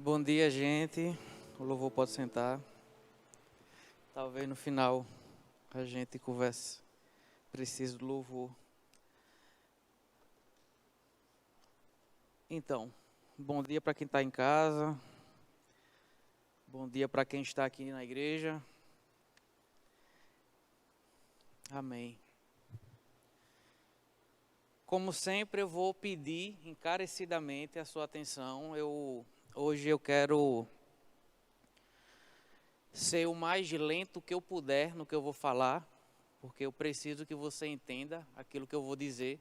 Bom dia, gente. O louvor pode sentar. Talvez no final a gente converse. Preciso do louvor. Então, bom dia para quem está em casa. Bom dia para quem está aqui na igreja. Amém. Como sempre, eu vou pedir encarecidamente a sua atenção. Hoje eu quero ser o mais lento que eu puder no que eu vou falar, porque eu preciso que você entenda aquilo que eu vou dizer.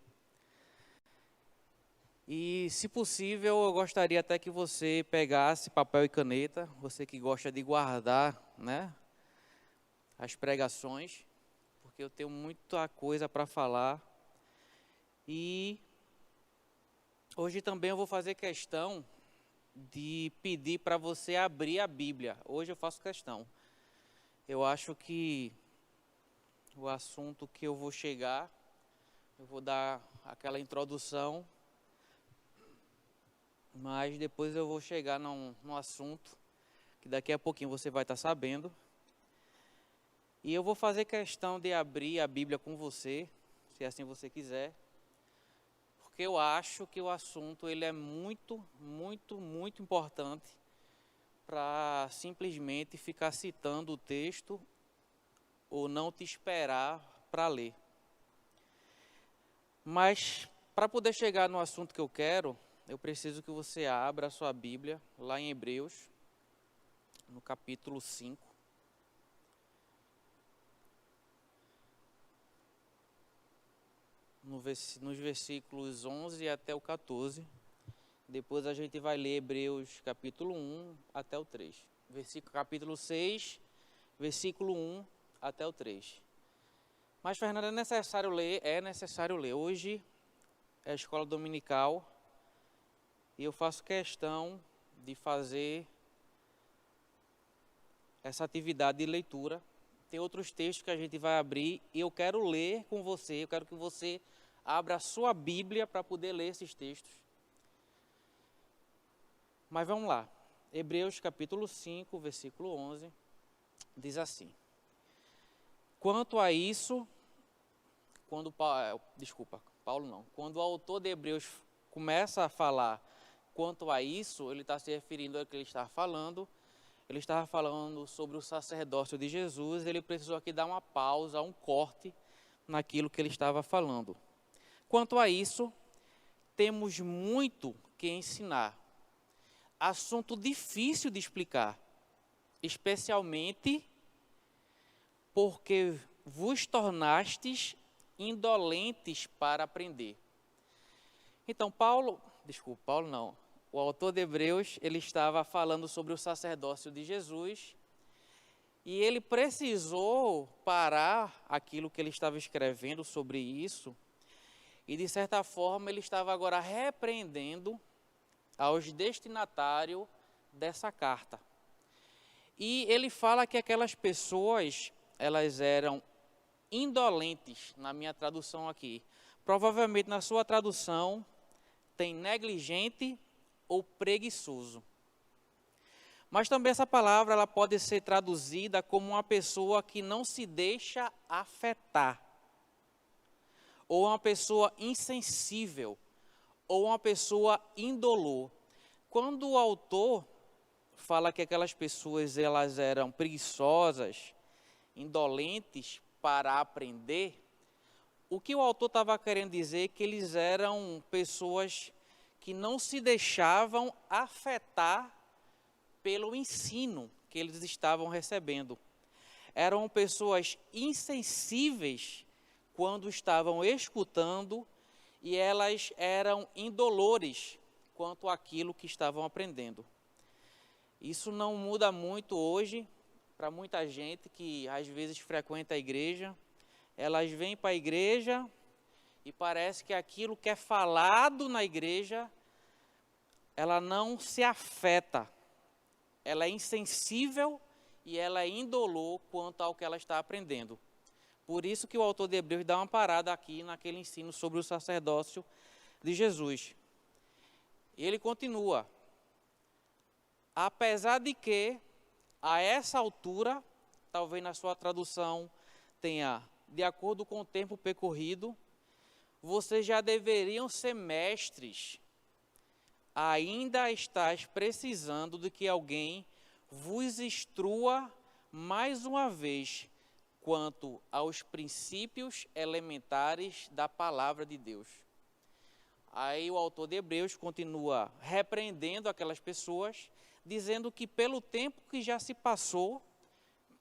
E, se possível, eu gostaria até que você pegasse papel e caneta, você que gosta de guardar, né, as pregações, porque eu tenho muita coisa para falar. E hoje também eu vou fazer questão de pedir para você abrir a Bíblia. Hoje eu faço questão. Eu acho que o assunto que eu vou chegar, eu vou dar aquela introdução, mas depois eu vou chegar num assunto que daqui a pouquinho você vai estar sabendo. E eu vou fazer questão de abrir a Bíblia com você, se assim você quiser, porque eu acho que o assunto ele é muito importante para simplesmente ficar citando o texto ou não te esperar para ler. Mas para poder chegar no assunto que eu quero, eu preciso que você abra a sua Bíblia lá em Hebreus, no capítulo 5. Nos versículos 11 até o 14. Depois a gente vai ler Hebreus capítulo 1 até o 3. Capítulo 6, versículo 1 até o 3. Mas, Fernanda, é necessário ler? É necessário ler. Hoje é a escola dominical e eu faço questão de fazer essa atividade de leitura. Tem outros textos que a gente vai abrir e eu quero ler com você. Eu quero que você abra a sua Bíblia para poder ler esses textos. Mas vamos lá. Hebreus capítulo 5, versículo 11, diz assim: Quanto a isso, quando o autor de Hebreus começa a falar quanto a isso, ele está se referindo ao que ele está falando. Ele estava falando sobre o sacerdócio de Jesus, ele precisou aqui dar uma pausa, um corte naquilo que ele estava falando. Quanto a isso, temos muito que ensinar. Assunto difícil de explicar, especialmente porque vos tornastes indolentes para aprender. Então, o autor de Hebreus, ele estava falando sobre o sacerdócio de Jesus e ele precisou parar aquilo que ele estava escrevendo sobre isso e, de certa forma, ele estava agora repreendendo aos destinatários dessa carta. E ele fala que aquelas pessoas, elas eram indolentes, na minha tradução aqui. Provavelmente na sua tradução tem negligente ou preguiçoso. Mas também essa palavra ela pode ser traduzida como uma pessoa que não se deixa afetar, ou uma pessoa insensível, ou uma pessoa indolor. Quando o autor fala que aquelas pessoas elas eram preguiçosas, indolentes para aprender, o que o autor estava querendo dizer é que eles eram pessoas que não se deixavam afetar pelo ensino que eles estavam recebendo. Eram pessoas insensíveis quando estavam escutando e elas eram indolores quanto àquilo que estavam aprendendo. Isso não muda muito hoje para muita gente que às vezes frequenta a igreja. Elas vêm para a igreja e parece que aquilo que é falado na igreja, ela não se afeta. Ela é insensível e ela é indolor quanto ao que ela está aprendendo. Por isso que o autor de Hebreus dá uma parada aqui naquele ensino sobre o sacerdócio de Jesus. E ele continua. apesar de que, a essa altura, talvez na sua tradução tenha, de acordo com o tempo percorrido, vocês já deveriam ser mestres. Ainda estáis precisando de que alguém vos instrua mais uma vez quanto aos princípios elementares da palavra de Deus. Aí o autor de Hebreus continua repreendendo aquelas pessoas, dizendo que pelo tempo que já se passou,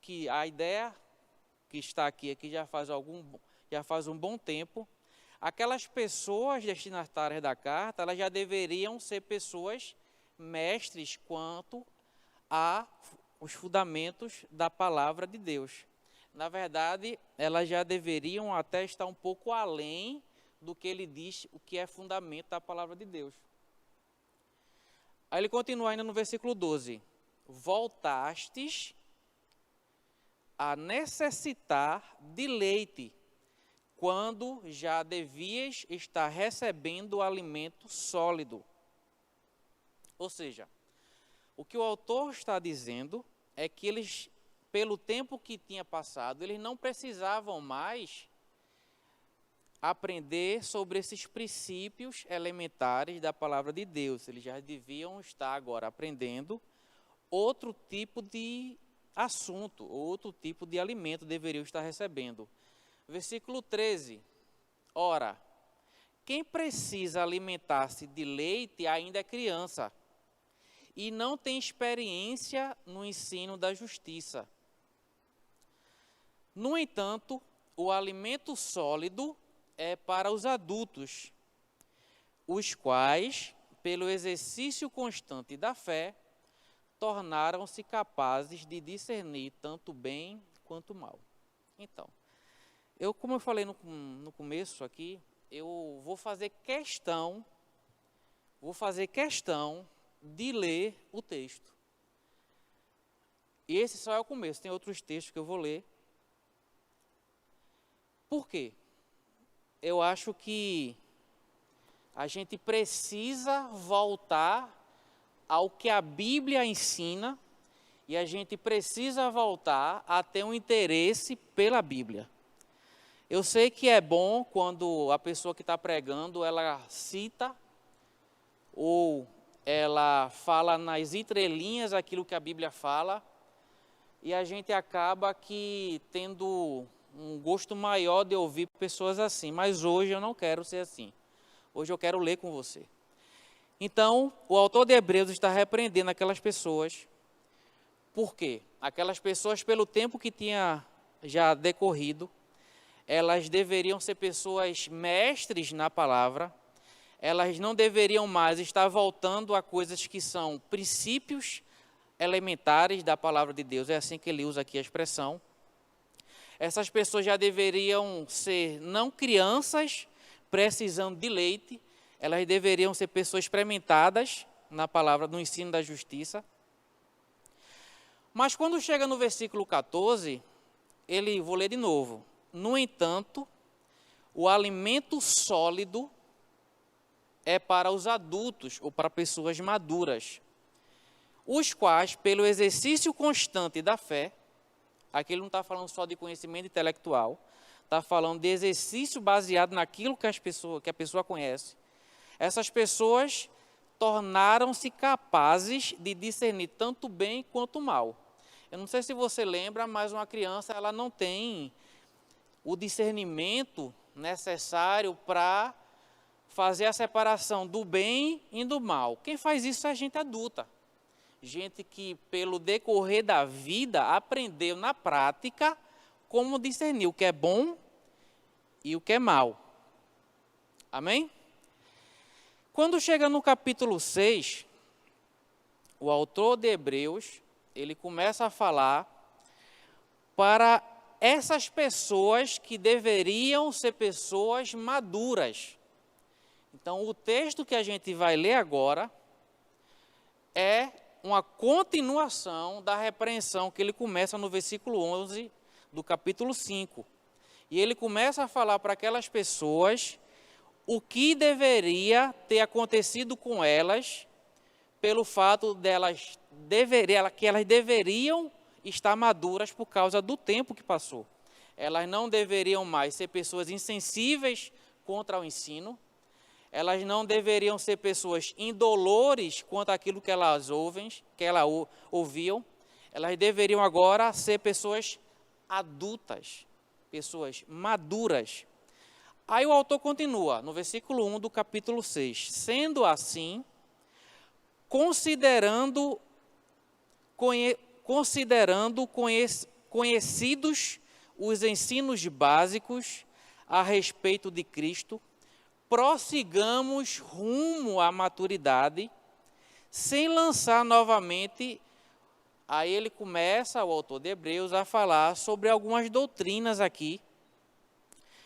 que a ideia que está aqui é que já faz um bom tempo, aquelas pessoas destinatárias da carta, elas já deveriam ser pessoas mestres quanto aos fundamentos da palavra de Deus. Na verdade, elas já deveriam até estar um pouco além do que ele diz, o que é fundamento da palavra de Deus. Aí ele continua ainda no versículo 12. Voltastes a necessitar de leite, quando já devias estar recebendo o alimento sólido. Ou seja, o que o autor está dizendo é que eles, pelo tempo que tinha passado, eles não precisavam mais aprender sobre esses princípios elementares da palavra de Deus. Eles já deviam estar agora aprendendo outro tipo de assunto, outro tipo de alimento deveriam estar recebendo. Versículo 13. Ora, quem precisa alimentar-se de leite ainda é criança e não tem experiência no ensino da justiça. No entanto, o alimento sólido é para os adultos, os quais, pelo exercício constante da fé, tornaram-se capazes de discernir tanto bem quanto mal. Então, como eu falei no começo aqui, eu vou fazer questão de ler o texto. E esse só é o começo, tem outros textos que eu vou ler. Por quê? Eu acho que a gente precisa voltar ao que a Bíblia ensina e a gente precisa voltar a ter um interesse pela Bíblia. Eu sei que é bom quando a pessoa que está pregando, ela cita ou ela fala nas entrelinhas aquilo que a Bíblia fala e a gente acaba que tendo um gosto maior de ouvir pessoas assim. Mas hoje eu não quero ser assim. Hoje eu quero ler com você. Então, o autor de Hebreus está repreendendo aquelas pessoas. Por quê? Aquelas pessoas, pelo tempo que tinha já decorrido, elas deveriam ser pessoas mestres na palavra, elas não deveriam mais estar voltando a coisas que são princípios elementares da palavra de Deus, é assim que ele usa aqui a expressão. Essas pessoas já deveriam ser não crianças precisando de leite, elas deveriam ser pessoas experimentadas na palavra, no ensino da justiça. Mas quando chega no versículo 14, vou ler de novo. No entanto, o alimento sólido é para os adultos ou para pessoas maduras, os quais, pelo exercício constante da fé, aqui ele não está falando só de conhecimento intelectual, está falando de exercício baseado naquilo que a pessoa conhece. Essas pessoas tornaram-se capazes de discernir tanto bem quanto mal. Eu não sei se você lembra, mas uma criança ela não tem o discernimento necessário para fazer a separação do bem e do mal. Quem faz isso é gente adulta. Gente que, pelo decorrer da vida, aprendeu na prática como discernir o que é bom e o que é mal. Amém? Quando chega no capítulo 6, o autor de Hebreus, ele começa a falar para essas pessoas que deveriam ser pessoas maduras. Então, o texto que a gente vai ler agora é uma continuação da repreensão que ele começa no versículo 11 do capítulo 5. E ele começa a falar para aquelas pessoas o que deveria ter acontecido com elas pelo fato que elas deveriam estar maduras por causa do tempo que passou. Elas não deveriam mais ser pessoas insensíveis contra o ensino, elas não deveriam ser pessoas indolores quanto àquilo que elas ouviam, elas deveriam agora ser pessoas adultas, pessoas maduras. Aí o autor continua, no versículo 1 do capítulo 6. Sendo assim, considerando conhecidos os ensinos básicos a respeito de Cristo, prossigamos rumo à maturidade, sem lançar novamente. Aí ele começa, o autor de Hebreus, a falar sobre algumas doutrinas aqui.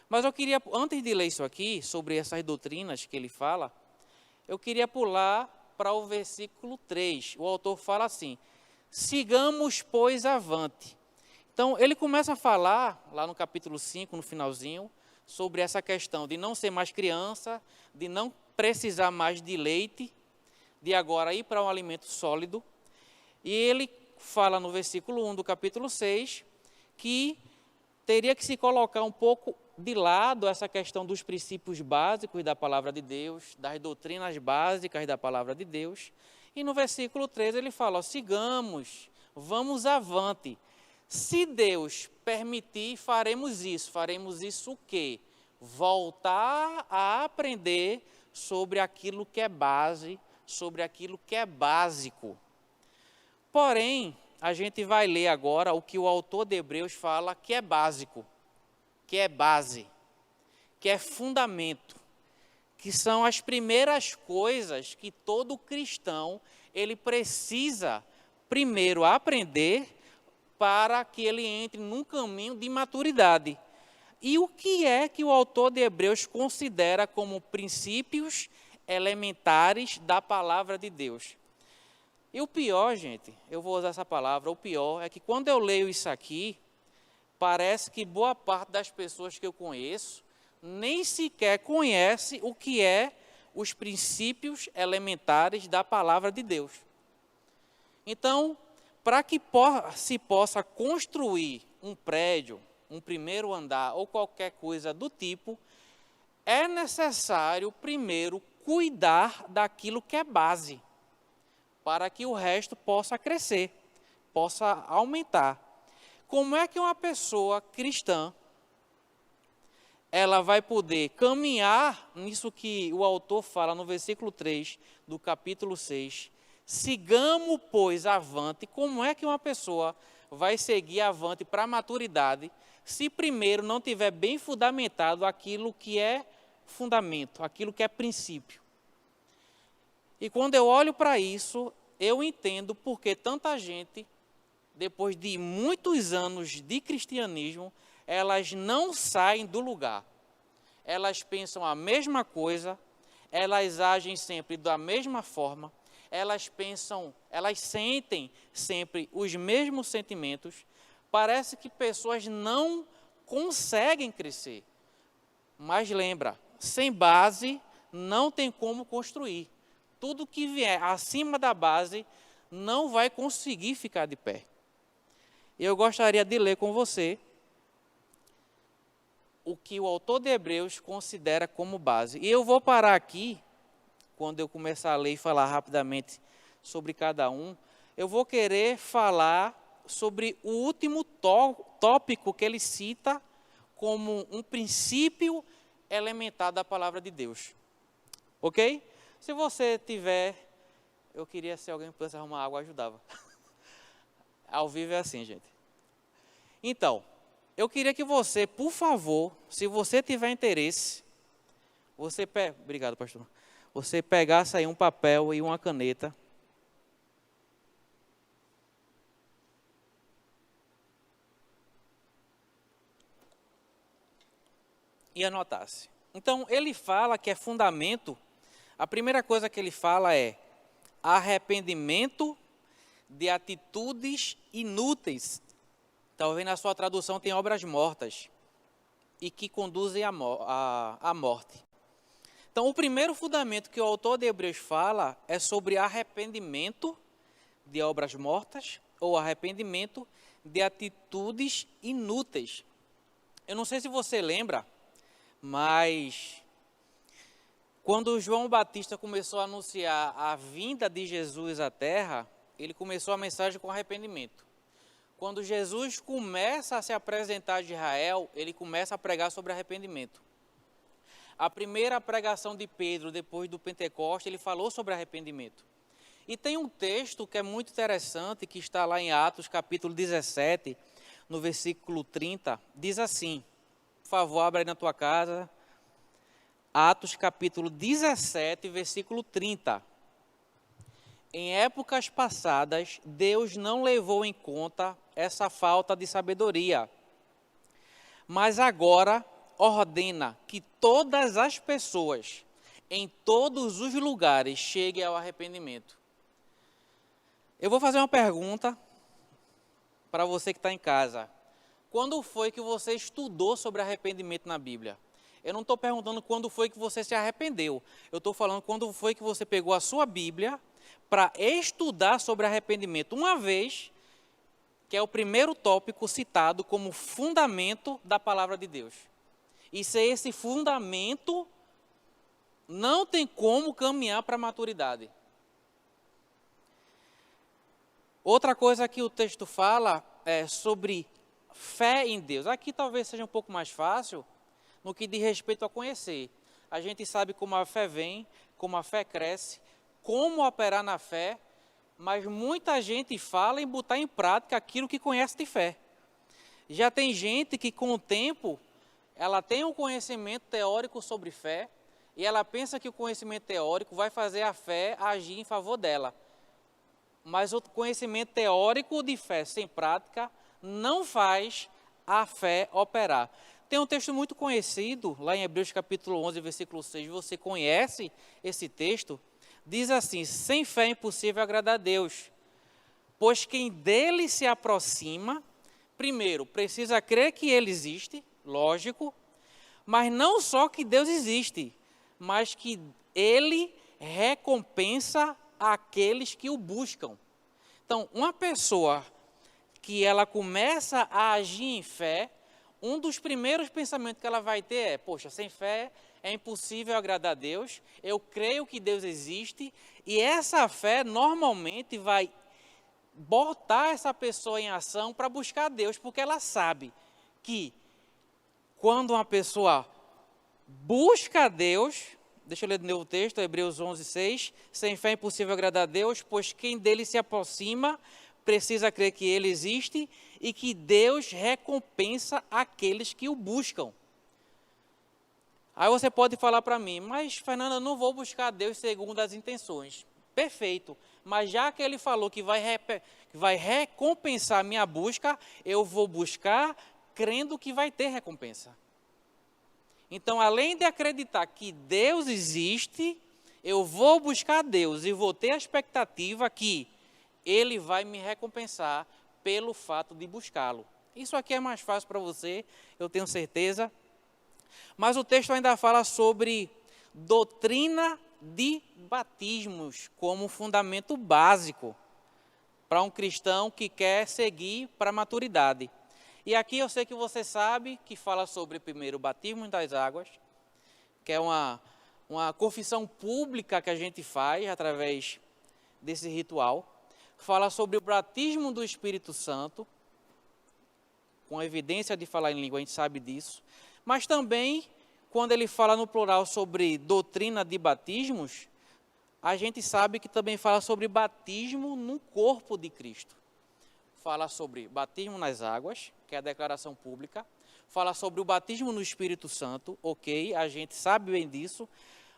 Mas eu queria, antes de ler isso aqui, sobre essas doutrinas que ele fala, eu queria pular para o versículo 3. O autor fala assim: sigamos, pois, avante. Então, ele começa a falar, lá no capítulo 5, no finalzinho, sobre essa questão de não ser mais criança, de não precisar mais de leite, de agora ir para um alimento sólido. E ele fala no versículo 1 do capítulo 6, que teria que se colocar um pouco de lado essa questão dos princípios básicos da palavra de Deus, das doutrinas básicas da palavra de Deus. E no versículo 3 ele fala: sigamos, vamos avante. Se Deus permitir, faremos isso. Faremos isso o quê? Voltar a aprender sobre aquilo que é base, sobre aquilo que é básico. Porém, a gente vai ler agora o que o autor de Hebreus fala que é básico, que é base, que é fundamento, que são as primeiras coisas que todo cristão ele precisa primeiro aprender para que ele entre num caminho de maturidade. E o que é que o autor de Hebreus considera como princípios elementares da palavra de Deus? E o pior, gente, eu vou usar essa palavra, o pior é que quando eu leio isso aqui, parece que boa parte das pessoas que eu conheço nem sequer conhece o que é os princípios elementares da palavra de Deus. Então, para que se possa construir um prédio, um primeiro andar ou qualquer coisa do tipo, é necessário primeiro cuidar daquilo que é base, para que o resto possa crescer, possa aumentar. Como é que uma pessoa cristã, ela vai poder caminhar nisso que o autor fala no versículo 3 do capítulo 6, sigamos, pois, avante. Como é que uma pessoa vai seguir avante para a maturidade, se primeiro não tiver bem fundamentado aquilo que é fundamento, aquilo que é princípio? E quando eu olho para isso, eu entendo porque tanta gente, depois de muitos anos de cristianismo, elas não saem do lugar. Elas pensam a mesma coisa, elas agem sempre da mesma forma, elas sentem sempre os mesmos sentimentos. Parece que pessoas não conseguem crescer. Mas lembra, sem base não tem como construir. Tudo que vier acima da base não vai conseguir ficar de pé. Eu gostaria de ler com você o que o autor de Hebreus considera como base. E eu vou parar aqui, quando eu começar a ler e falar rapidamente sobre cada um, eu vou querer falar sobre o último tópico que ele cita como um princípio elementar da palavra de Deus. Ok? Se você tiver, eu queria, se alguém pudesse arrumar água, ajudava. Ao vivo é assim, gente. Então, eu queria que você, por favor, se você tiver interesse, obrigado, pastor. Você pegasse aí um papel e uma caneta. E anotasse. Então, ele fala que é fundamento. A primeira coisa que ele fala é arrependimento de atitudes inúteis. Talvez na sua tradução tenha obras mortas e que conduzem à morte. Então, o primeiro fundamento que o autor de Hebreus fala é sobre arrependimento de obras mortas ou arrependimento de atitudes inúteis. Eu não sei se você lembra, mas quando João Batista começou a anunciar a vinda de Jesus à terra, ele começou a mensagem com arrependimento. Quando Jesus começa a se apresentar a Israel, ele começa a pregar sobre arrependimento. A primeira pregação de Pedro, depois do Pentecostes, ele falou sobre arrependimento. E tem um texto que é muito interessante, que está lá em Atos, capítulo 17, no versículo 30, diz assim, por favor, abra aí na tua casa, Atos, capítulo 17, versículo 30. Em épocas passadas, Deus não levou em conta essa falta de sabedoria, mas agora ordena que todas as pessoas, em todos os lugares, cheguem ao arrependimento. Eu vou fazer uma pergunta para você que está em casa. Quando foi que você estudou sobre arrependimento na Bíblia? Eu não estou perguntando quando foi que você se arrependeu. Eu estou falando quando foi que você pegou a sua Bíblia para estudar sobre arrependimento. Uma vez, que é o primeiro tópico citado como fundamento da palavra de Deus. E sem esse fundamento, não tem como caminhar para a maturidade. Outra coisa que o texto fala é sobre fé em Deus. Aqui talvez seja um pouco mais fácil no que diz respeito a conhecer. A gente sabe como a fé vem, como a fé cresce, como operar na fé, mas muita gente fala em botar em prática aquilo que conhece de fé. Já tem gente que com o tempo, ela tem um conhecimento teórico sobre fé, e ela pensa que o conhecimento teórico vai fazer a fé agir em favor dela. Mas o conhecimento teórico de fé sem prática não faz a fé operar. Tem um texto muito conhecido, lá em Hebreus capítulo 11, versículo 6, você conhece esse texto? Diz assim, sem fé é impossível agradar a Deus, pois quem dele se aproxima, primeiro, precisa crer que ele existe, lógico, mas não só que Deus existe, mas que ele recompensa aqueles que o buscam. Então, uma pessoa que ela começa a agir em fé, um dos primeiros pensamentos que ela vai ter é, poxa, sem fé é impossível agradar a Deus, eu creio que Deus existe, e essa fé normalmente vai botar essa pessoa em ação para buscar Deus, porque ela sabe que quando uma pessoa busca a Deus, deixa eu ler de novo o texto, Hebreus 11, 6, sem fé é impossível agradar a Deus, pois quem dele se aproxima precisa crer que ele existe e que Deus recompensa aqueles que o buscam. Aí você pode falar para mim, mas Fernanda, eu não vou buscar a Deus segundo as intenções. Perfeito, mas já que ele falou que vai recompensar a minha busca, eu vou buscar crendo que vai ter recompensa. Então, além de acreditar que Deus existe, eu vou buscar Deus e vou ter a expectativa que Ele vai me recompensar pelo fato de buscá-lo. Isso aqui é mais fácil para você, eu tenho certeza. Mas o texto ainda fala sobre doutrina de batismos como fundamento básico para um cristão que quer seguir para a maturidade. E aqui eu sei que você sabe que fala sobre primeiro o batismo das águas, que é uma confissão pública que a gente faz através desse ritual. Fala sobre o batismo do Espírito Santo, com evidência de falar em língua, a gente sabe disso. Mas também, quando ele fala no plural sobre doutrina de batismos, a gente sabe que também fala sobre batismo no corpo de Cristo. Fala sobre batismo nas águas, que é a declaração pública. Fala sobre o batismo no Espírito Santo, ok, a gente sabe bem disso.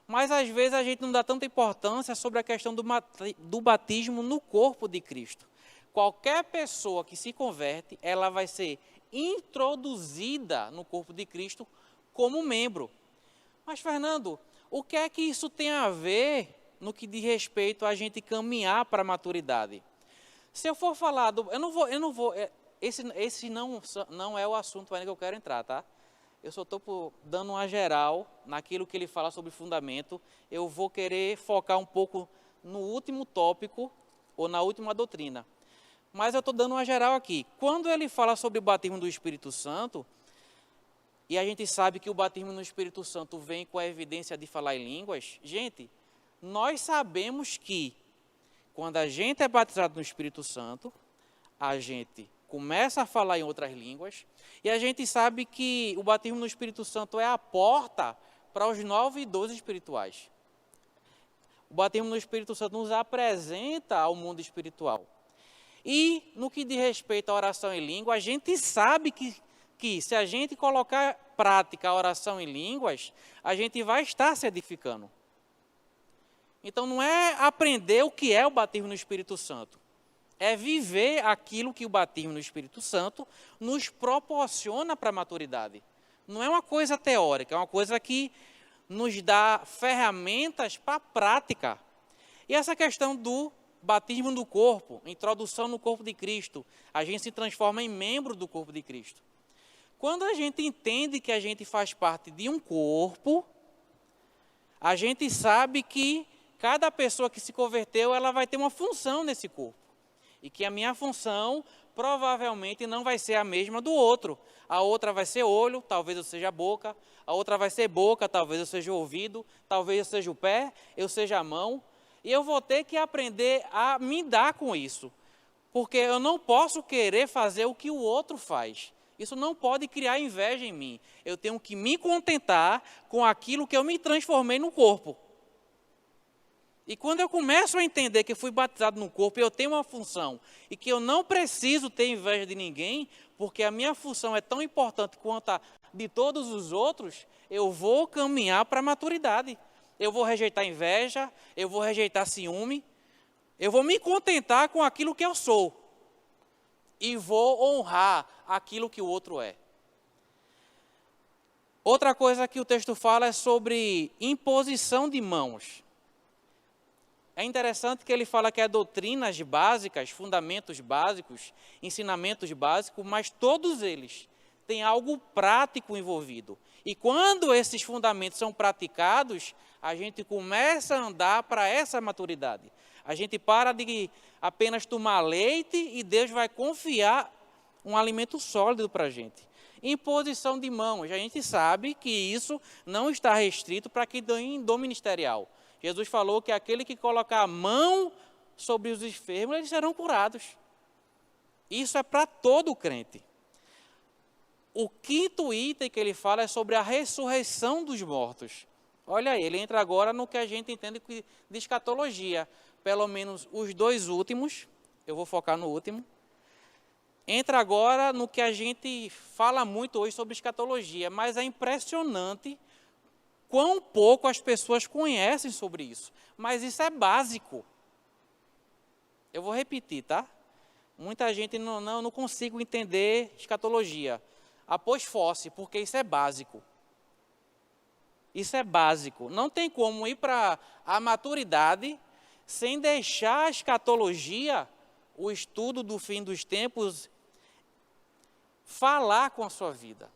Mas às vezes a gente não dá tanta importância sobre a questão do batismo no corpo de Cristo. Qualquer pessoa que se converte, ela vai ser introduzida no corpo de Cristo como membro. Mas, Fernando, o que é que isso tem a ver no que diz respeito a gente caminhar para a maturidade? Se eu for falar esse não é o assunto ainda que eu quero entrar, tá? eu só estou dando uma geral naquilo que ele fala sobre fundamento. Eu vou querer focar um pouco no último tópico ou na última doutrina. Mas eu estou dando uma geral aqui. Quando ele fala sobre o batismo do Espírito Santo, e a gente sabe que o batismo no Espírito Santo vem com a evidência de falar em línguas, gente, nós sabemos que quando a gente é batizado no Espírito Santo, a gente começa a falar em outras línguas, e a gente sabe que o batismo no Espírito Santo é a porta para os novos dons espirituais. O batismo no Espírito Santo nos apresenta ao mundo espiritual. E no que diz respeito à oração em língua, a gente sabe que se a gente colocar em prática a oração em línguas, a gente vai estar se edificando. Então não é aprender o que é o batismo no Espírito Santo, é viver aquilo que o batismo no Espírito Santo nos proporciona para a maturidade. Não é uma coisa teórica, é uma coisa que nos dá ferramentas para a prática. E essa questão do batismo do corpo, introdução no corpo de Cristo, a gente se transforma em membro do corpo de Cristo. Quando a gente entende que a gente faz parte de um corpo, a gente sabe que cada pessoa que se converteu, ela vai ter uma função nesse corpo. E que a minha função provavelmente não vai ser a mesma do outro. A outra vai ser olho, talvez eu seja a boca. A outra vai ser boca, talvez eu seja o ouvido. Talvez eu seja o pé, eu seja a mão. E eu vou ter que aprender a me dar com isso. Porque eu não posso querer fazer o que o outro faz. Isso não pode criar inveja em mim. Eu tenho que me contentar com aquilo que eu me transformei no corpo. E quando eu começo a entender que eu fui batizado no corpo e eu tenho uma função, e que eu não preciso ter inveja de ninguém, porque a minha função é tão importante quanto a de todos os outros, eu vou caminhar para a maturidade. Eu vou rejeitar inveja, eu vou rejeitar ciúme, eu vou me contentar com aquilo que eu sou. E vou honrar aquilo que o outro é. Outra coisa que o texto fala é sobre imposição de mãos. É interessante que ele fala que é doutrinas básicas, fundamentos básicos, ensinamentos básicos, mas todos eles têm algo prático envolvido. E quando esses fundamentos são praticados, a gente começa a andar para essa maturidade. A gente para de apenas tomar leite e Deus vai confiar um alimento sólido para a gente. Imposição de mãos, a gente sabe que isso não está restrito para quem tem dom ministerial. Jesus falou que aquele que colocar a mão sobre os enfermos, eles serão curados. Isso é para todo crente. O quinto item que ele fala é sobre a ressurreição dos mortos. Olha aí, ele entra agora no que a gente entende de escatologia. Pelo menos os dois últimos, eu vou focar no último. Entra agora no que a gente fala muito hoje sobre escatologia, mas é impressionante quão pouco as pessoas conhecem sobre isso. Mas isso é básico. Eu vou repetir, tá? Muita gente não consigo entender escatologia. Após fosse, porque isso é básico. Isso é básico. Não tem como ir para a maturidade sem deixar a escatologia, o estudo do fim dos tempos, falar com a sua vida,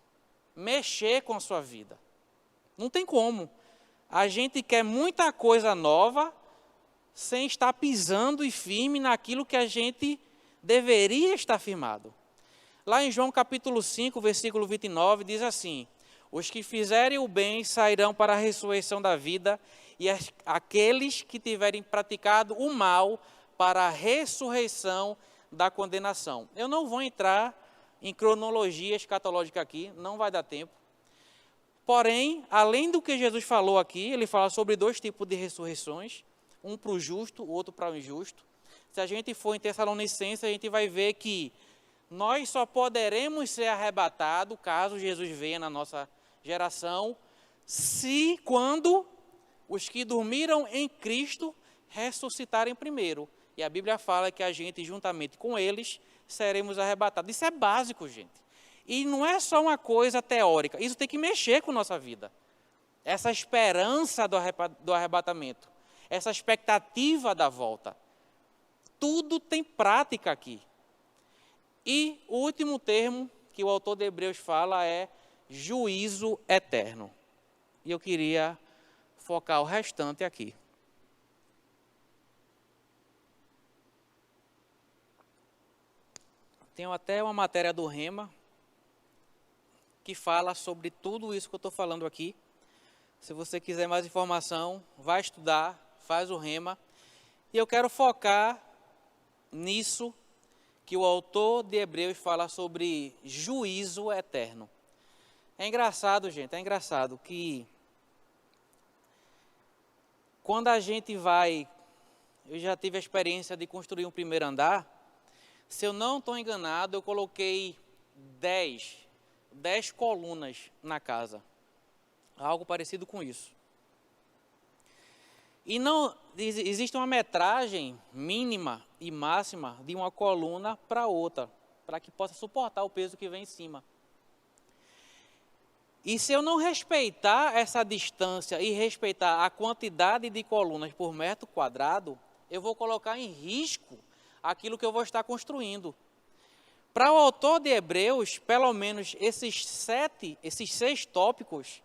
mexer com a sua vida. Não tem como. A gente quer muita coisa nova sem estar pisando e firme naquilo que a gente deveria estar firmado. Lá em João capítulo 5, versículo 29, diz assim: os que fizerem o bem sairão para a ressurreição da vida, e aqueles que tiverem praticado o mal para a ressurreição da condenação. Eu não vou entrar em cronologia escatológica aqui, não vai dar tempo. Porém, além do que Jesus falou aqui, ele fala sobre dois tipos de ressurreições, um para o justo, o outro para o injusto. Se a gente for em Tessalonicenses, a gente vai ver que nós só poderemos ser arrebatados, caso Jesus venha na nossa geração, se quando os que dormiram em Cristo ressuscitarem primeiro. E a Bíblia fala que a gente, juntamente com eles, seremos arrebatados. Isso é básico, gente. E não é só uma coisa teórica, isso tem que mexer com a nossa vida. Essa esperança do arrebatamento, essa expectativa da volta. Tudo tem prática aqui. E o último termo que o autor de Hebreus fala é juízo eterno. E eu queria focar o restante aqui. Tenho até uma matéria do Rema que fala sobre tudo isso que eu estou falando aqui. Se você quiser mais informação, vai estudar, faz o Rema. E eu quero focar nisso que o autor de Hebreus fala sobre juízo eterno. É engraçado, gente, que quando a gente vai, eu já tive a experiência de construir um primeiro andar, se eu não estou enganado, eu coloquei 10 colunas na casa, algo parecido com isso. E não existe uma metragem mínima e máxima de uma coluna para outra, para que possa suportar o peso que vem em cima. E se eu não respeitar essa distância e respeitar a quantidade de colunas por metro quadrado, eu vou colocar em risco aquilo que eu vou estar construindo. Para o autor de Hebreus, pelo menos esses 6 tópicos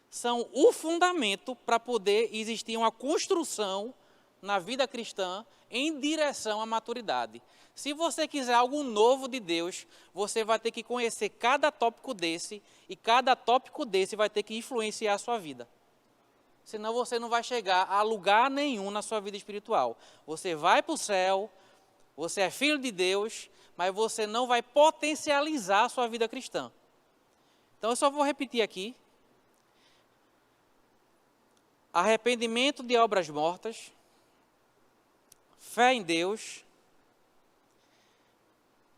são o fundamento para poder existir uma construção na vida cristã em direção à maturidade. Se você quiser algo novo de Deus, você vai ter que conhecer cada tópico desse, e cada tópico desse vai ter que influenciar a sua vida. Senão você não vai chegar a lugar nenhum na sua vida espiritual. Você vai para o céu, você é filho de Deus, mas você não vai potencializar a sua vida cristã. Então eu só vou repetir aqui. Arrependimento de obras mortas, fé em Deus,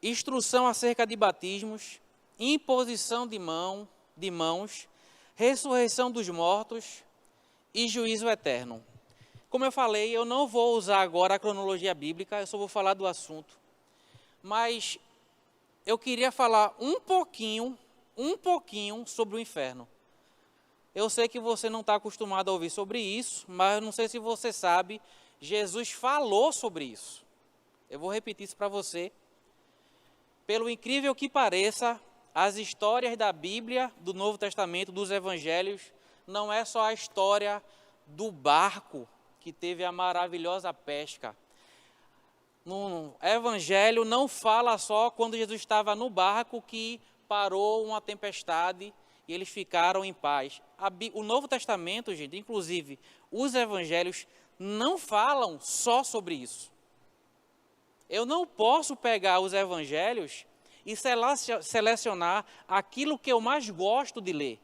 instrução acerca de batismos, imposição de mãos, ressurreição dos mortos e juízo eterno. Como eu falei, eu não vou usar agora a cronologia bíblica, eu só vou falar do assunto. Mas eu queria falar um pouquinho sobre o inferno. Eu sei que você não está acostumado a ouvir sobre isso, mas eu não sei se você sabe, Jesus falou sobre isso. Eu vou repetir isso para você. Pelo incrível que pareça, as histórias da Bíblia, do Novo Testamento, dos Evangelhos, não é só a história do barco que teve a maravilhosa pesca. No Evangelho não fala só quando Jesus estava no barco que parou uma tempestade e eles ficaram em paz. O Novo Testamento, gente, inclusive os Evangelhos, não falam só sobre isso. Eu não posso pegar os Evangelhos e selecionar aquilo que eu mais gosto de ler,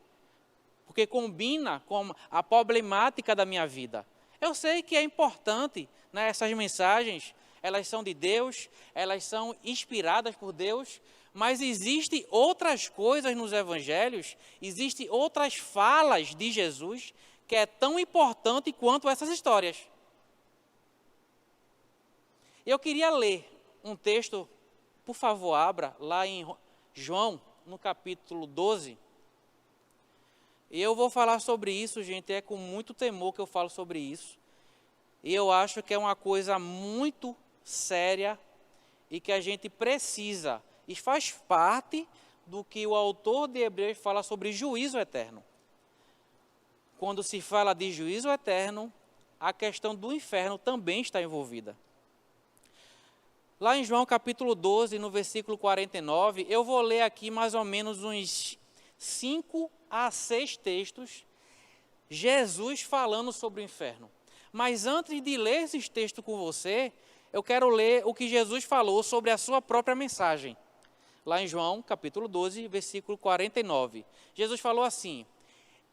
porque combina com a problemática da minha vida. Eu sei que é importante, né, essas mensagens, elas são de Deus, elas são inspiradas por Deus, mas existem outras coisas nos Evangelhos, existem outras falas de Jesus que é tão importante quanto essas histórias. Eu queria ler um texto, por favor, abra lá em João, no capítulo 12. E eu vou falar sobre isso, gente, é com muito temor que eu falo sobre isso. E eu acho que é uma coisa muito séria e que a gente precisa, e faz parte do que o autor de Hebreus fala sobre juízo eterno. Quando se fala de juízo eterno, a questão do inferno também está envolvida. Lá em João capítulo 12, no versículo 49, eu vou ler aqui mais ou menos uns 5 a 6 textos, Jesus falando sobre o inferno. Mas antes de ler esses textos com você, eu quero ler o que Jesus falou sobre a sua própria mensagem. Lá em João capítulo 12, versículo 49. Jesus falou assim: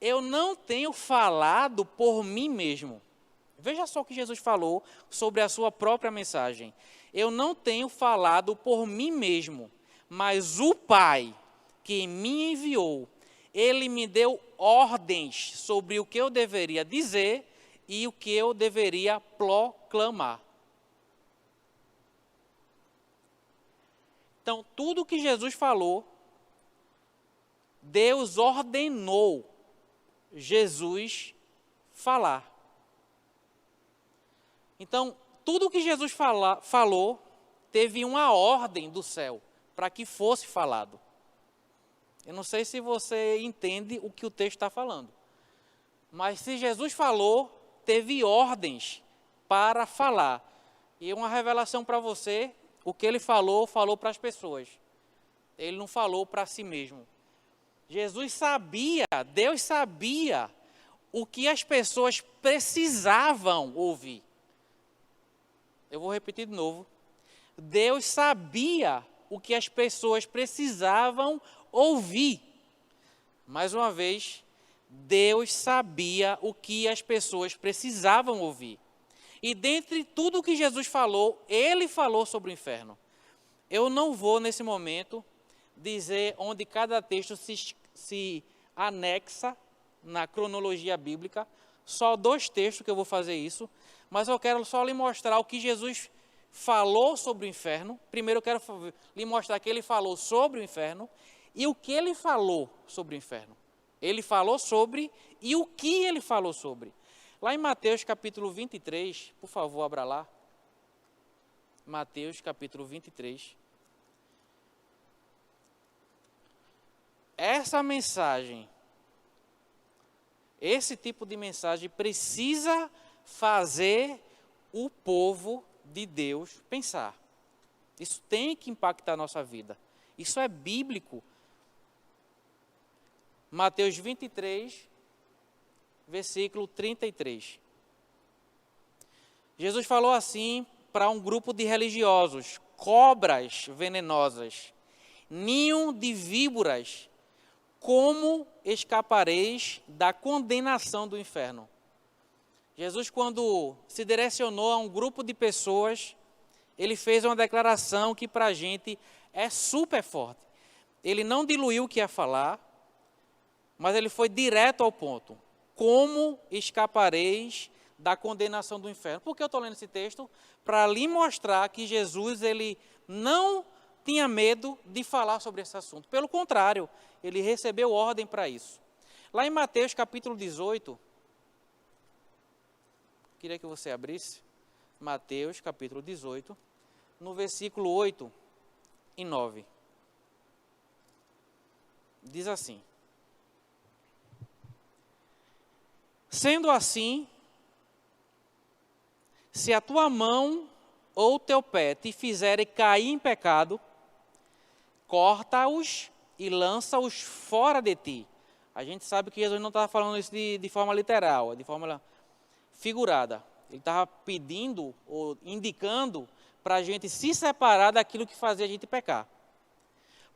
eu não tenho falado por mim mesmo. Veja só o que Jesus falou sobre a sua própria mensagem. Eu não tenho falado por mim mesmo, mas o Pai que me enviou, Ele me deu ordens sobre o que eu deveria dizer e o que eu deveria proclamar. Então, tudo que Jesus falou, Deus ordenou Jesus falar. Então, tudo que Jesus falou, teve uma ordem do céu para que fosse falado. Eu não sei se você entende o que o texto está falando. Mas se Jesus falou, teve ordens para falar. E uma revelação para você, o que ele falou, falou para as pessoas. Ele não falou para si mesmo. Jesus sabia, Deus sabia o que as pessoas precisavam ouvir. Eu vou repetir de novo. Deus sabia o que as pessoas precisavam ouvir. Mais uma vez, Deus sabia o que as pessoas precisavam ouvir. E dentre tudo o que Jesus falou, ele falou sobre o inferno. Eu não vou, nesse momento, dizer onde cada texto se anexa na cronologia bíblica. Só 2 textos que eu vou fazer isso. Mas eu quero só lhe mostrar o que Jesus falou sobre o inferno. Primeiro eu quero lhe mostrar que ele falou sobre o inferno e o que ele falou sobre o inferno. Ele falou sobre e o que ele falou sobre. Lá em Mateus capítulo 23, por favor, abra lá. Mateus capítulo 23. Essa mensagem, esse tipo de mensagem precisa fazer o povo de Deus pensar. Isso tem que impactar a nossa vida. Isso é bíblico. Mateus 23, versículo 33. Jesus falou assim para um grupo de religiosos: cobras venenosas, ninho de víboras, como escapareis da condenação do inferno? Jesus, quando se direcionou a um grupo de pessoas, ele fez uma declaração que para a gente é super forte. Ele não diluiu o que ia falar, mas ele foi direto ao ponto. Como escapareis da condenação do inferno? Por que eu estou lendo esse texto? Para lhe mostrar que Jesus ele não tinha medo de falar sobre esse assunto. Pelo contrário, ele recebeu ordem para isso. Lá em Mateus capítulo 18, queria que você abrisse, Mateus capítulo 18, no versículo 8 e 9. Diz assim: sendo assim, se a tua mão ou teu pé te fizerem cair em pecado, corta-os e lança-os fora de ti. A gente sabe que Jesus não estava falando isso de forma literal, de forma figurada. Ele estava pedindo ou indicando para a gente se separar daquilo que fazia a gente pecar.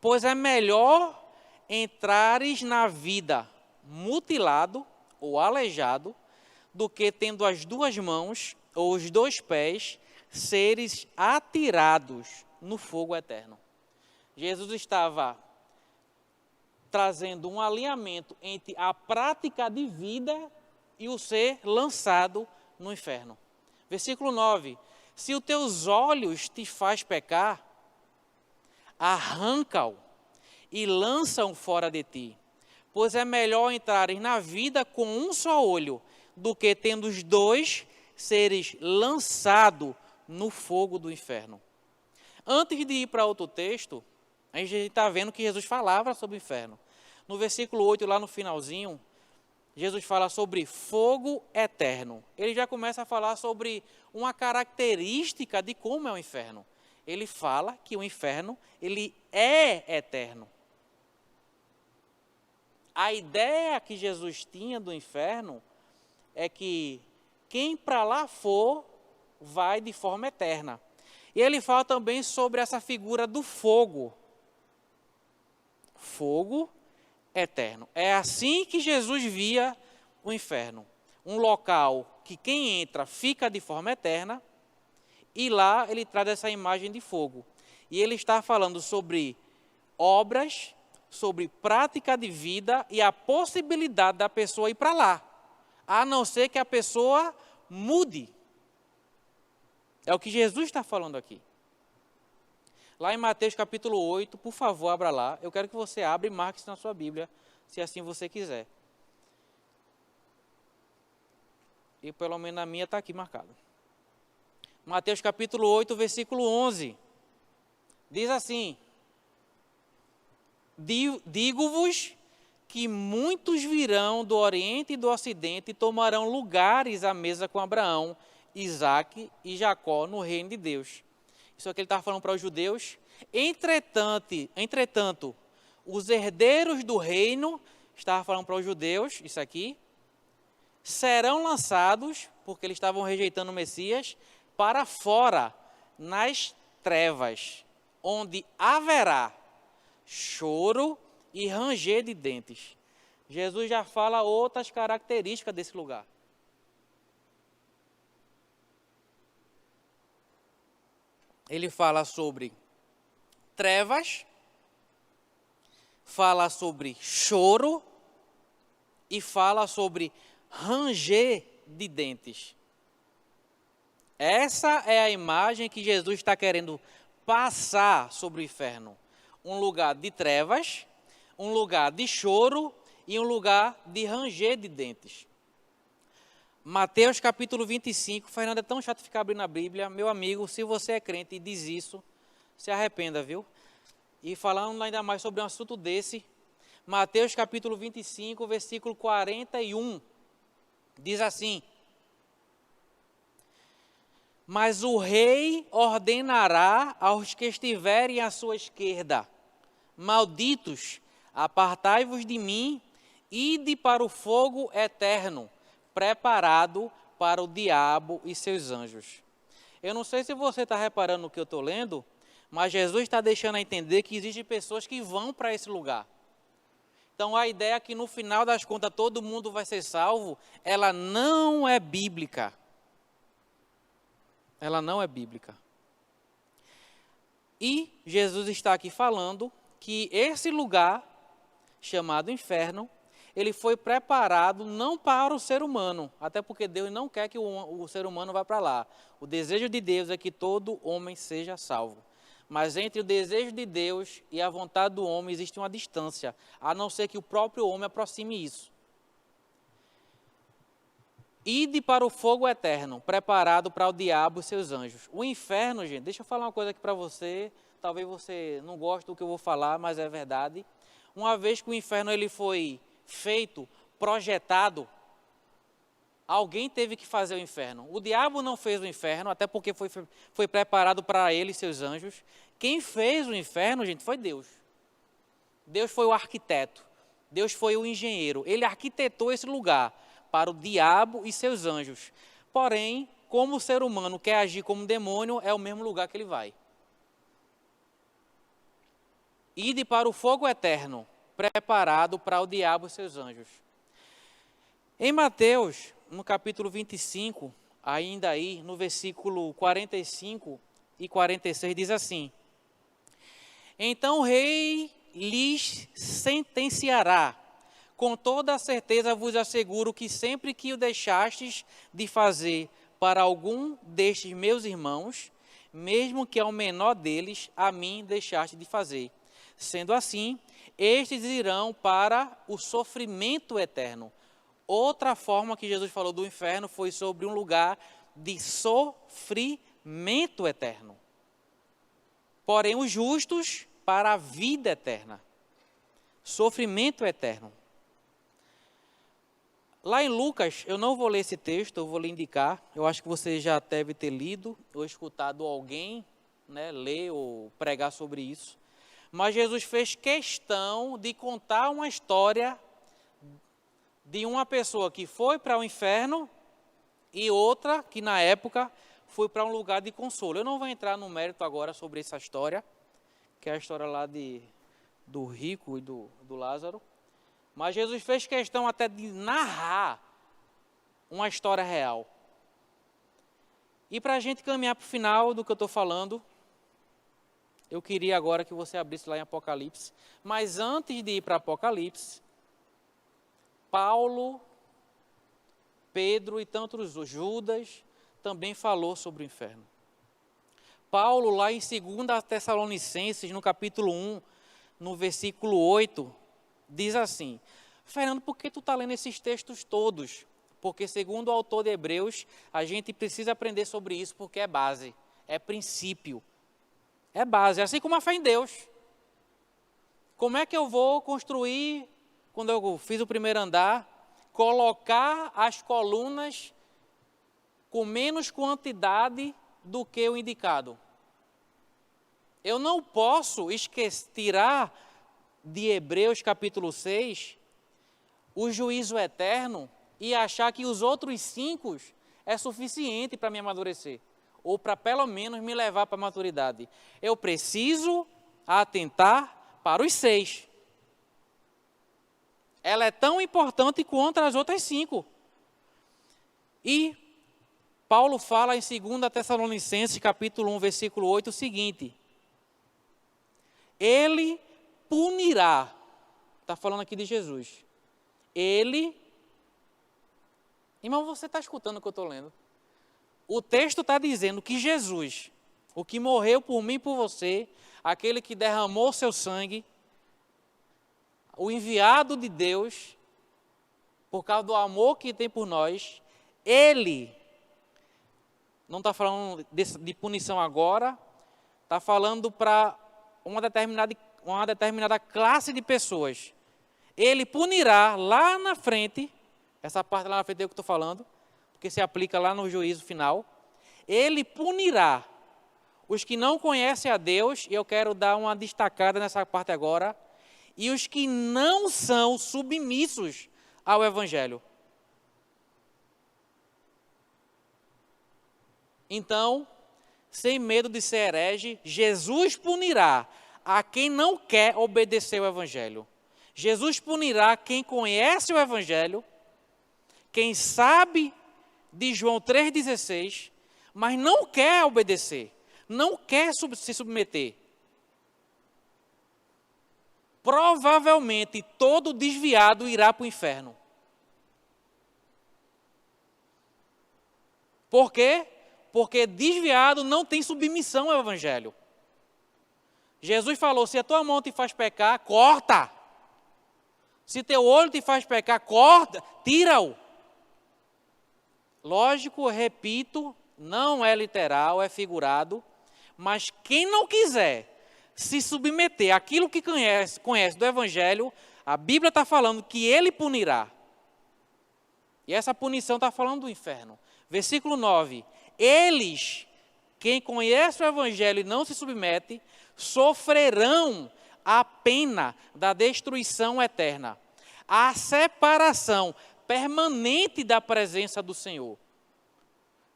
Pois é melhor entrares na vida mutilado ou aleijado, do que tendo as 2 mãos ou os 2 pés seres atirados no fogo eterno. Jesus estava trazendo um alinhamento entre a prática de vida e o ser lançado no inferno. Versículo 9: se os teus olhos te faz pecar, arranca-o e lança-o fora de ti. Pois é melhor entrares na vida com um só olho, do que tendo os 2 seres lançados no fogo do inferno. Antes de ir para outro texto, a gente está vendo que Jesus falava sobre o inferno. No versículo 8, lá no finalzinho, Jesus fala sobre fogo eterno. Ele já começa a falar sobre uma característica de como é o inferno. Ele fala que o inferno, ele é eterno. A ideia que Jesus tinha do inferno é que quem para lá for, vai de forma eterna. E ele fala também sobre essa figura do fogo. Fogo eterno. É assim que Jesus via o inferno. Um local que quem entra fica de forma eterna, e lá ele traz essa imagem de fogo. E ele está falando sobre obras, sobre prática de vida e a possibilidade da pessoa ir para lá, a não ser que a pessoa mude. É o que Jesus está falando aqui. Lá em Mateus capítulo 8, por favor, abra lá. Eu quero que você abra e marque isso na sua Bíblia, se assim você quiser. E pelo menos na minha está aqui marcado. Mateus capítulo 8, versículo 11. Diz assim: Digo-vos que muitos virão do Oriente e do Ocidente e tomarão lugares à mesa com Abraão, Isaque e Jacó no reino de Deus. Isso é o que ele estava falando para os judeus. Entretanto, os herdeiros do reino, estava falando para os judeus, isso aqui, serão lançados, porque eles estavam rejeitando o Messias, para fora, nas trevas, onde haverá choro e ranger de dentes. Jesus já fala outras características desse lugar. Ele fala sobre trevas, fala sobre choro e fala sobre ranger de dentes. Essa é a imagem que Jesus está querendo passar sobre o inferno. Um lugar de trevas, um lugar de choro e um lugar de ranger de dentes. Mateus capítulo 25, Fernando, é tão chato ficar abrindo a Bíblia. Meu amigo, se você é crente e diz isso, se arrependa, viu? E falando ainda mais sobre um assunto desse, Mateus capítulo 25, versículo 41, diz assim: mas o rei ordenará aos que estiverem à sua esquerda: malditos, apartai-vos de mim, ide para o fogo eterno, preparado para o diabo e seus anjos. Eu não sei se você está reparando no que eu estou lendo, mas Jesus está deixando a entender que existem pessoas que vão para esse lugar. Então a ideia é que no final das contas todo mundo vai ser salvo, ela não é bíblica. Ela não é bíblica. E Jesus está aqui falando que esse lugar, chamado inferno, ele foi preparado não para o ser humano, até porque Deus não quer que o ser humano vá para lá. O desejo de Deus é que todo homem seja salvo. Mas entre o desejo de Deus e a vontade do homem existe uma distância, a não ser que o próprio homem aproxime isso. Ide para o fogo eterno, preparado para o diabo e seus anjos. O inferno, gente, deixa eu falar uma coisa aqui para você, talvez você não goste do que eu vou falar, mas é verdade. Uma vez que o inferno ele foi feito, projetado, alguém teve que fazer o inferno. O diabo não fez o inferno, até porque foi preparado para ele e seus anjos. Quem fez o inferno, gente, foi Deus. Deus foi o arquiteto, Deus foi o engenheiro. Ele arquitetou esse lugar para o diabo e seus anjos. Porém, como o ser humano quer agir como demônio, é o mesmo lugar que ele vai. Ide para o fogo eterno, preparado para o diabo e seus anjos. Em Mateus, no capítulo 25, ainda aí, no versículo 45 e 46, diz assim: então o rei lhes sentenciará: com toda a certeza vos asseguro que sempre que o deixastes de fazer para algum destes meus irmãos, mesmo que ao menor deles, a mim deixaste de fazer. Sendo assim, estes irão para o sofrimento eterno. Outra forma que Jesus falou do inferno foi sobre um lugar de sofrimento eterno. Porém, os justos para a vida eterna. Sofrimento eterno. Lá em Lucas, eu não vou ler esse texto, eu vou lhe indicar. Eu acho que você já deve ter lido ou escutado alguém, ler ou pregar sobre isso. Mas Jesus fez questão de contar uma história de uma pessoa que foi para o inferno e outra que, na época, foi para um lugar de consolo. Eu não vou entrar no mérito agora sobre essa história, que é a história lá do rico e do Lázaro. Mas Jesus fez questão até de narrar uma história real. E para a gente caminhar para o final do que eu estou falando, eu queria agora que você abrisse lá em Apocalipse. Mas antes de ir para Apocalipse, Paulo, Pedro e tantos Judas também falou sobre o inferno. Paulo, lá em 2 Tessalonicenses, no capítulo 1, no versículo 8, diz assim: Fernando, por que tu está lendo esses textos todos? Porque, segundo o autor de Hebreus, a gente precisa aprender sobre isso porque é base, é princípio. É base, assim como a fé em Deus. Como é que eu vou construir, quando eu fiz o primeiro andar, colocar as colunas com menos quantidade do que o indicado? Eu não posso tirar de Hebreus capítulo 6 o juízo eterno e achar que os outros 5 é suficiente para me amadurecer, ou para pelo menos me levar para a maturidade. Eu preciso atentar para os 6. Ela é tão importante quanto as outras 5. E Paulo fala em 2 Tessalonicenses, capítulo 1, versículo 8, o seguinte: Ele punirá, está falando aqui de Jesus, Ele, irmão, você está escutando o que eu estou lendo? O texto está dizendo que Jesus, o que morreu por mim e por você, aquele que derramou seu sangue, o enviado de Deus, por causa do amor que tem por nós, Ele, não está falando de punição agora, está falando para uma determinada classe de pessoas. Ele punirá lá na frente, essa parte lá na frente é o que estou falando, porque se aplica lá no juízo final. Ele punirá os que não conhecem a Deus, e eu quero dar uma destacada nessa parte agora, e os que não são submissos ao Evangelho. Então, sem medo de ser herege, Jesus punirá a quem não quer obedecer o Evangelho. Jesus punirá quem conhece o Evangelho, quem sabe de João 3,16, mas não quer obedecer, não quer se submeter. Provavelmente todo desviado irá para o inferno. Por quê? Porque desviado não tem submissão ao Evangelho. Jesus falou: se a tua mão te faz pecar, corta. Se teu olho te faz pecar, corta, tira-o. Lógico, repito, não é literal, é figurado, mas quem não quiser se submeter àquilo que conhece do Evangelho, a Bíblia está falando que Ele punirá. E essa punição está falando do inferno. Versículo 9: eles, quem conhece o Evangelho e não se submete, sofrerão a pena da destruição eterna, a separação permanente da presença do Senhor.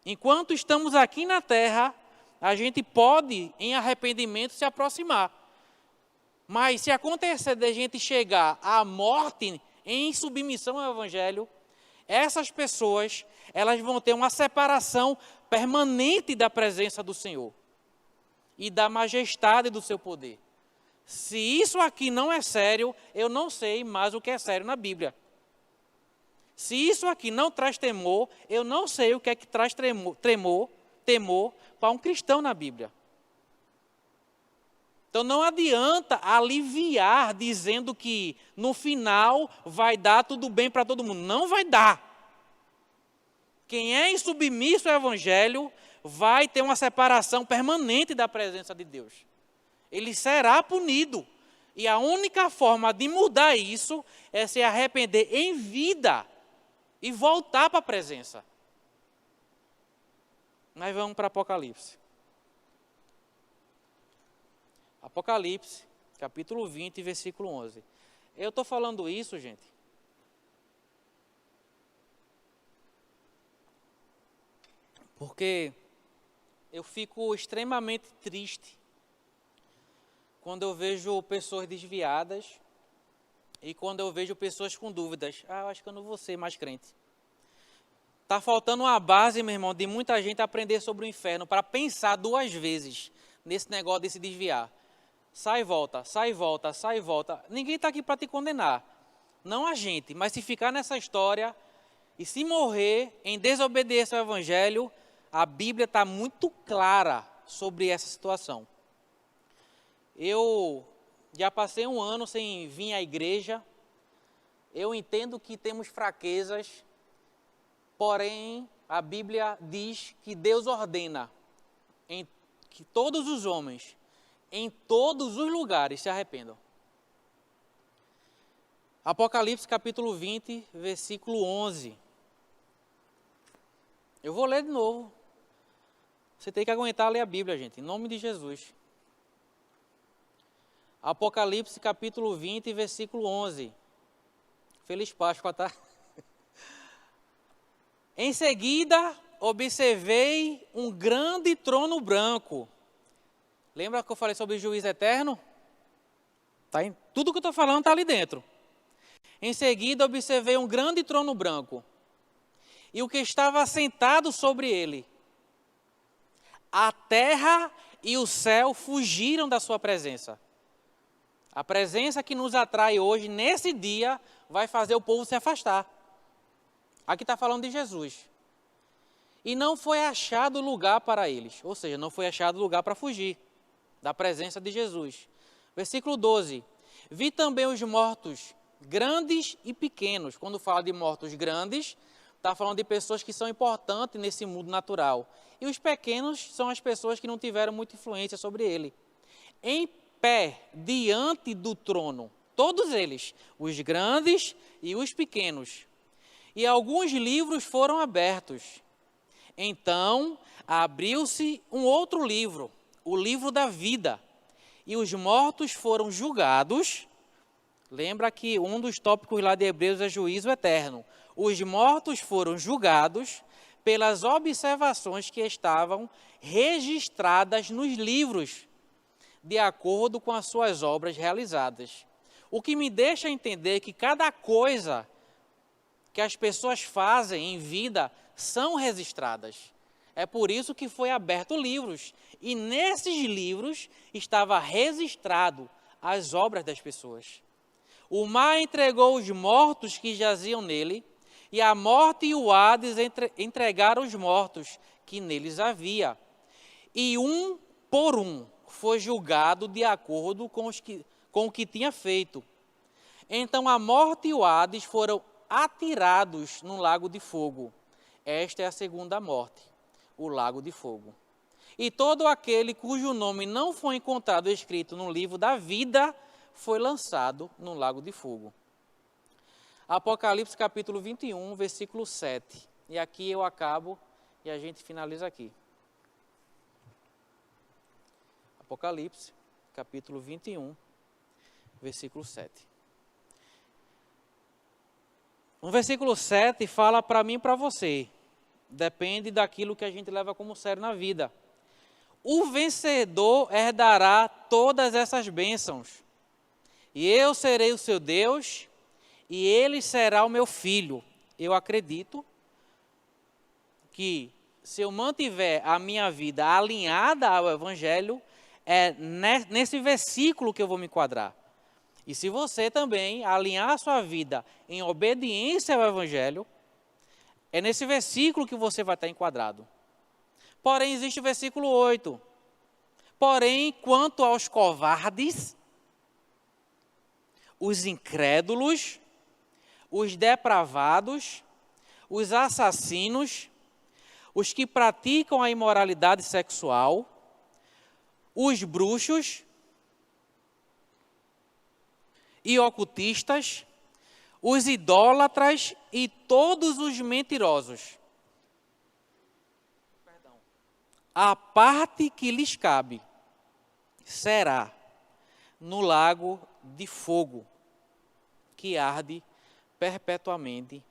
Enquanto estamos aqui na terra, a gente pode, em arrependimento, se aproximar. Mas se acontecer de a gente chegar à morte em submissão ao Evangelho, essas pessoas, elas vão ter uma separação permanente da presença do Senhor e da majestade do seu poder. Se isso aqui não é sério, eu não sei mais o que é sério na Bíblia. Se isso aqui não traz temor, eu não sei o que é que traz temor para um cristão na Bíblia. Então não adianta aliviar dizendo que no final vai dar tudo bem para todo mundo. Não vai dar. Quem é insubmisso ao Evangelho vai ter uma separação permanente da presença de Deus. Ele será punido. E a única forma de mudar isso é se arrepender em vida e voltar para a presença. Nós vamos para Apocalipse. Apocalipse, capítulo 20, versículo 11. Eu estou falando isso, gente, porque eu fico extremamente triste quando eu vejo pessoas desviadas e quando eu vejo pessoas com dúvidas. Eu acho que eu não vou ser mais crente. Está faltando uma base, meu irmão, de muita gente aprender sobre o inferno para pensar 2 vezes nesse negócio de se desviar. Sai e volta, sai e volta, sai e volta. Ninguém está aqui para te condenar. Não a gente, mas se ficar nessa história e se morrer em desobediência ao Evangelho, a Bíblia está muito clara sobre essa situação. Eu já passei 1 ano sem vir à igreja. Eu entendo que temos fraquezas, porém a Bíblia diz que Deus ordena que todos os homens, em todos os lugares, se arrependam. Apocalipse capítulo 20, versículo 11. Eu vou ler de novo. Você tem que aguentar ler a Bíblia, gente, em nome de Jesus. Apocalipse capítulo 20, versículo 11. Feliz Páscoa, tá? Em seguida, observei um grande trono branco. Lembra que eu falei sobre o juiz eterno? Tá, tudo que eu estou falando está ali dentro. Em seguida, observei um grande trono branco, e o que estava sentado sobre ele. A terra e o céu fugiram da sua presença. A presença que nos atrai hoje, nesse dia, vai fazer o povo se afastar. Aqui está falando de Jesus. E não foi achado lugar para eles, ou seja, não foi achado lugar para fugir da presença de Jesus. Versículo 12. Vi também os mortos, grandes e pequenos. Quando fala de mortos grandes, está falando de pessoas que são importantes nesse mundo natural. E os pequenos são as pessoas que não tiveram muita influência sobre ele. Em pé, diante do trono, todos eles, os grandes e os pequenos. E alguns livros foram abertos. Então, abriu-se um outro livro, o livro da vida. E os mortos foram julgados. Lembra que um dos tópicos lá de Hebreus é juízo eterno. Os mortos foram julgados pelas observações que estavam registradas nos livros, de acordo com as suas obras realizadas. O que me deixa entender que cada coisa que as pessoas fazem em vida são registradas. É por isso que foi aberto livros, e nesses livros estava registrado as obras das pessoas. O mar entregou os mortos que jaziam nele, e a morte e o Hades entregaram os mortos que neles havia. E um por um foi julgado de acordo com o que tinha feito. Então a morte e o Hades foram atirados no lago de fogo. Esta é a segunda morte, o lago de fogo. E todo aquele cujo nome não foi encontrado escrito no livro da vida foi lançado no lago de fogo. Apocalipse capítulo 21, versículo 7. E aqui eu acabo e a gente finaliza aqui. Apocalipse capítulo 21, versículo 7. No versículo 7 fala para mim e para você. Depende daquilo que a gente leva como sério na vida. O vencedor herdará todas essas bênçãos. E eu serei o seu Deus, e ele será o meu filho. Eu acredito que se eu mantiver a minha vida alinhada ao Evangelho, é nesse versículo que eu vou me enquadrar. E se você também alinhar a sua vida em obediência ao Evangelho, é nesse versículo que você vai estar enquadrado. Porém, existe o versículo 8. Porém, quanto aos covardes, os incrédulos, os depravados, os assassinos, os que praticam a imoralidade sexual, os bruxos e ocultistas, os idólatras e todos os mentirosos. A parte que lhes cabe será no lago de fogo, que arde perpetuamente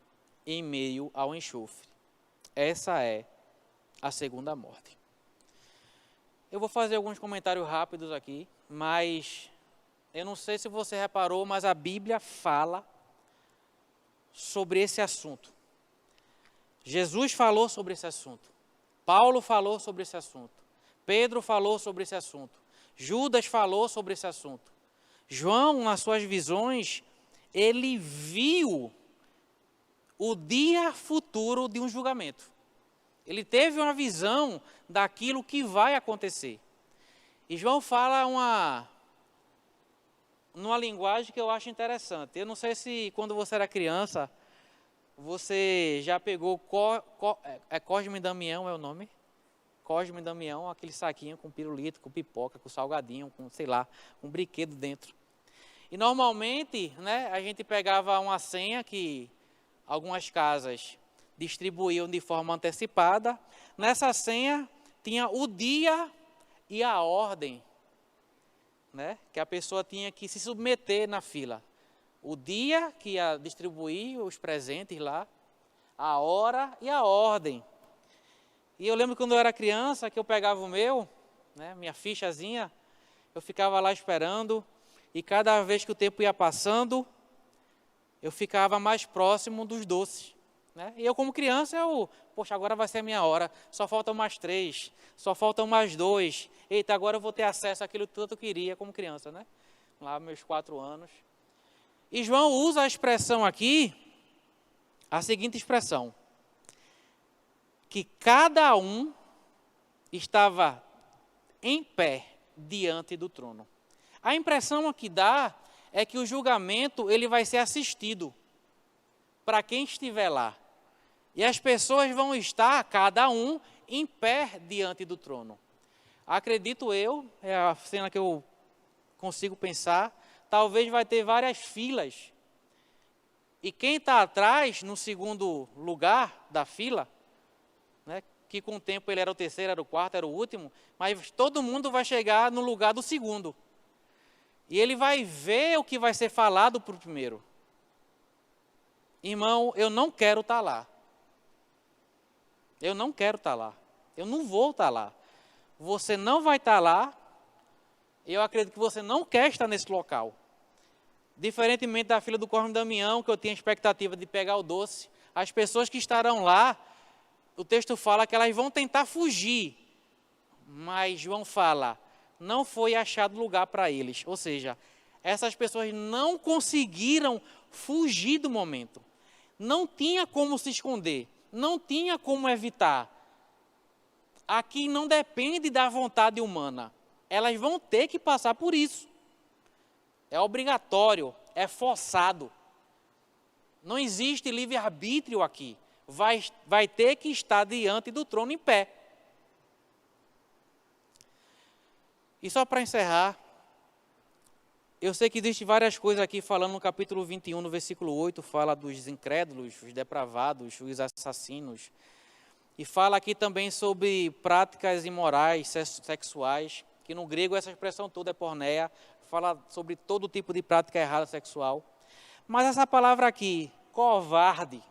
em meio ao enxofre. Essa é a segunda morte. Eu vou fazer alguns comentários rápidos aqui, mas eu não sei se você reparou, mas a Bíblia fala sobre esse assunto. Jesus falou sobre esse assunto. Paulo falou sobre esse assunto. Pedro falou sobre esse assunto. Judas falou sobre esse assunto. João, nas suas visões, ele viu o dia futuro de um julgamento. Ele teve uma visão daquilo que vai acontecer. E João fala numa linguagem que eu acho interessante. Eu não sei se quando você era criança, você já pegou Cosme e Damião é o nome? Cosme e Damião, aquele saquinho com pirulito, com pipoca, com salgadinho, com, sei lá, um brinquedo dentro. E normalmente, né, a gente pegava uma senha que algumas casas distribuíam de forma antecipada. Nessa senha tinha o dia e a ordem, né, que a pessoa tinha que se submeter na fila. O dia que ia distribuir os presentes lá, a hora e a ordem. E eu lembro quando eu era criança, que eu pegava o meu, né, minha fichazinha, eu ficava lá esperando, e cada vez que o tempo ia passando, eu ficava mais próximo dos doces. Né? E eu, como criança, poxa, agora vai ser a minha hora, só faltam mais 3, só faltam mais 2. Eita, agora eu vou ter acesso àquilo que tanto eu queria como criança, né? Lá, meus 4 anos. E João usa a expressão aqui, a seguinte expressão, que cada um estava em pé diante do trono. A impressão que dá é que o julgamento ele vai ser assistido para quem estiver lá. E as pessoas vão estar, cada um, em pé diante do trono. Acredito eu, é a cena que eu consigo pensar, talvez vai ter várias filas. E quem está atrás, no segundo lugar da fila, né, que com o tempo ele era o terceiro, era o quarto, era o último, mas todo mundo vai chegar no lugar do segundo. E ele vai ver o que vai ser falado para o primeiro. Irmão, eu não quero estar lá. Eu não quero estar lá. Eu não vou estar lá. Você não vai estar lá. Eu acredito que você não quer estar nesse local. Diferentemente da fila do Cosme Damião, que eu tinha expectativa de pegar o doce, as pessoas que estarão lá, o texto fala que elas vão tentar fugir. Mas João fala, não foi achado lugar para eles. Ou seja, essas pessoas não conseguiram fugir do momento. Não tinha como se esconder. Não tinha como evitar. Aqui não depende da vontade humana. Elas vão ter que passar por isso. É obrigatório, é forçado. Não existe livre-arbítrio aqui. Vai ter que estar diante do trono em pé. E só para encerrar, eu sei que existem várias coisas aqui falando no capítulo 21, no versículo 8, fala dos incrédulos, os depravados, os assassinos. E fala aqui também sobre práticas imorais, sexuais, que no grego essa expressão toda é porneia, fala sobre todo tipo de prática errada sexual. Mas essa palavra aqui, covarde,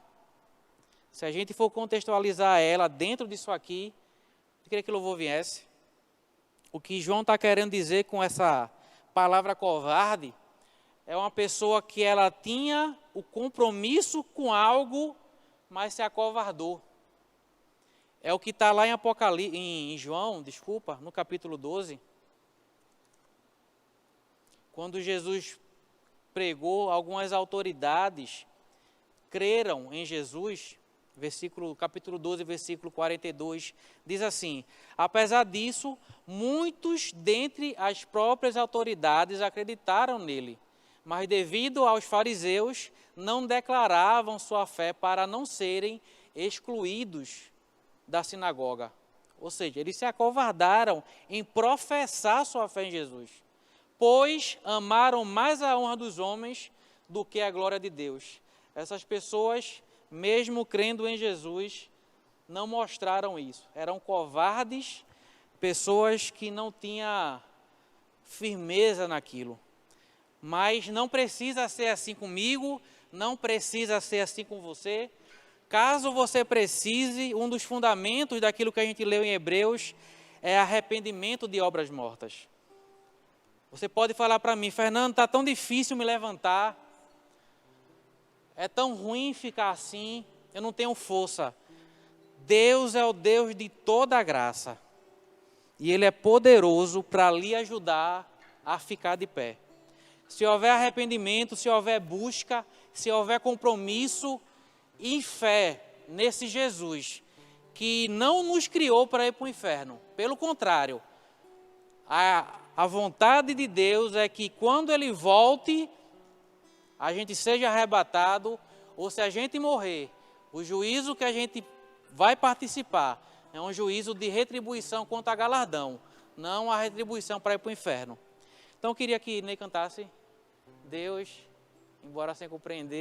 se a gente for contextualizar ela dentro disso aqui, eu queria que o louvor viesse. O que João está querendo dizer com essa palavra covarde é uma pessoa que ela tinha o compromisso com algo, mas se acovardou. É o que está lá em João, no capítulo 12. Quando Jesus pregou, algumas autoridades creram em Jesus, capítulo 12, versículo 42, diz assim, apesar disso, muitos dentre as próprias autoridades acreditaram nele, mas devido aos fariseus, não declaravam sua fé para não serem excluídos da sinagoga. Ou seja, eles se acovardaram em professar sua fé em Jesus, pois amaram mais a honra dos homens do que a glória de Deus. Essas pessoas, mesmo crendo em Jesus, não mostraram isso. Eram covardes, pessoas que não tinham firmeza naquilo. Mas não precisa ser assim comigo, não precisa ser assim com você. Caso você precise, um dos fundamentos daquilo que a gente leu em Hebreus é arrependimento de obras mortas. Você pode falar para mim, Fernando, está tão difícil me levantar, é tão ruim ficar assim, eu não tenho força. Deus é o Deus de toda a graça. E Ele é poderoso para lhe ajudar a ficar de pé. Se houver arrependimento, se houver busca, se houver compromisso e fé nesse Jesus, que não nos criou para ir para o inferno. Pelo contrário, a vontade de Deus é que quando Ele volte, a gente seja arrebatado, ou se a gente morrer, o juízo que a gente vai participar é um juízo de retribuição contra galardão, não a retribuição para ir para o inferno. Então eu queria que Ney cantasse. Deus, embora sem compreender,